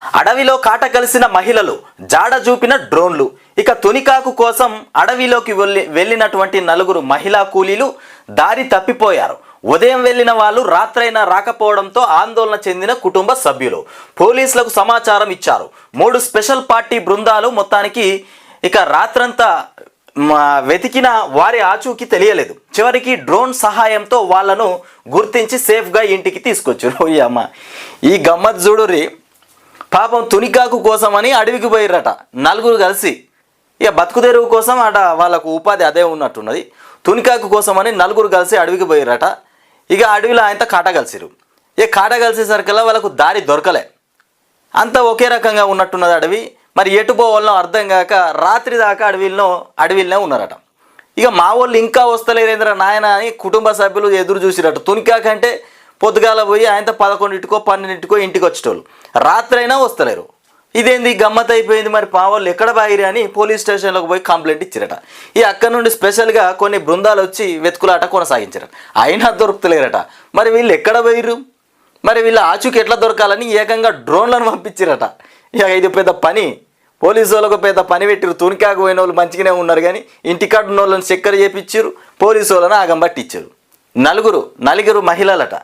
అడవిలో కాట కలిసిన మహిళలు జాడ చూపిన డ్రోన్లు. ఇక తునికాకు కోసం అడవిలోకి వెళ్ళినటువంటి నలుగురు మహిళా కూలీలు దారి తప్పిపోయారు. ఉదయం వెళ్లిన వాళ్ళు రాత్రైనా రాకపోవడంతో ఆందోళన చెందిన కుటుంబ సభ్యులు పోలీసులకు సమాచారం ఇచ్చారు. 3 స్పెషల్ పార్టీ బృందాలు మొత్తానికి ఇక రాత్రంతా వెతికిన వారి ఆచూకీ తెలియలేదు. చివరికి డ్రోన్ సహాయంతో వాళ్లను గుర్తించి సేఫ్గా ఇంటికి తీసుకొచ్చారు. అమ్మ ఈ గమ్మత్ చూడురి. పాపం తునికాకు కోసమని అడవికి పోయిర్రట నలుగురు కలిసి. ఇక బతుకు తెరువు కోసం అట వాళ్ళకు ఉపాధి అదే ఉన్నట్టున్నది. తునికాకు కోసమని నలుగురు కలిసి అడవికి పోయిర్రట. ఇక అడవిలో ఆయనతో కాట కలిసిరు. ఇక కాట కలిసేసరికల్లా వాళ్ళకు దారి దొరకలే. అంతా ఒకే రకంగా ఉన్నట్టున్నది అడవి. మరి ఎటు పోవాలనో అర్థం కాక రాత్రి దాకా అడవిలోనే ఉన్నారట. ఇక మా వాళ్ళు ఇంకా వస్తలేరేంద్ర నాయన అని కుటుంబ సభ్యులు ఎదురు చూసిరట. తునికాకంటే పొద్దుగాల పోయి ఆయనతో 11కో 12కో ఇంటికి వచ్చేటోళ్ళు. రాత్రైనా వస్తలేరు. ఇదేంది గమ్మత్ అయిపోయింది. మరి మా వాళ్ళు ఎక్కడ బాగిరి అని పోలీస్ స్టేషన్లోకి పోయి కంప్లైంట్ ఇచ్చిరట. ఈ అక్కడ నుండి స్పెషల్గా కొన్ని బృందాలు వచ్చి వెతుకులాట కొనసాగించారట. అయినా దొరుకుతలేరట. మరి వీళ్ళు ఎక్కడ పోయిర్రు? మరి వీళ్ళ ఆచూకి ఎట్లా దొరకాలని ఏకంగా డ్రోన్లను పంపించిరట. ఇక ఇది పెద్ద పని. పోలీసు వాళ్ళకు పెద్ద పని పెట్టిరు. తునికాకు పోయిన వాళ్ళు మంచిగానే ఉన్నారు కానీ ఇంటికాడ ఉన్న వాళ్ళని చక్కెర చేపించారు. పోలీసు వాళ్ళని ఆగం పట్టించారు. నలుగురు మహిళలట.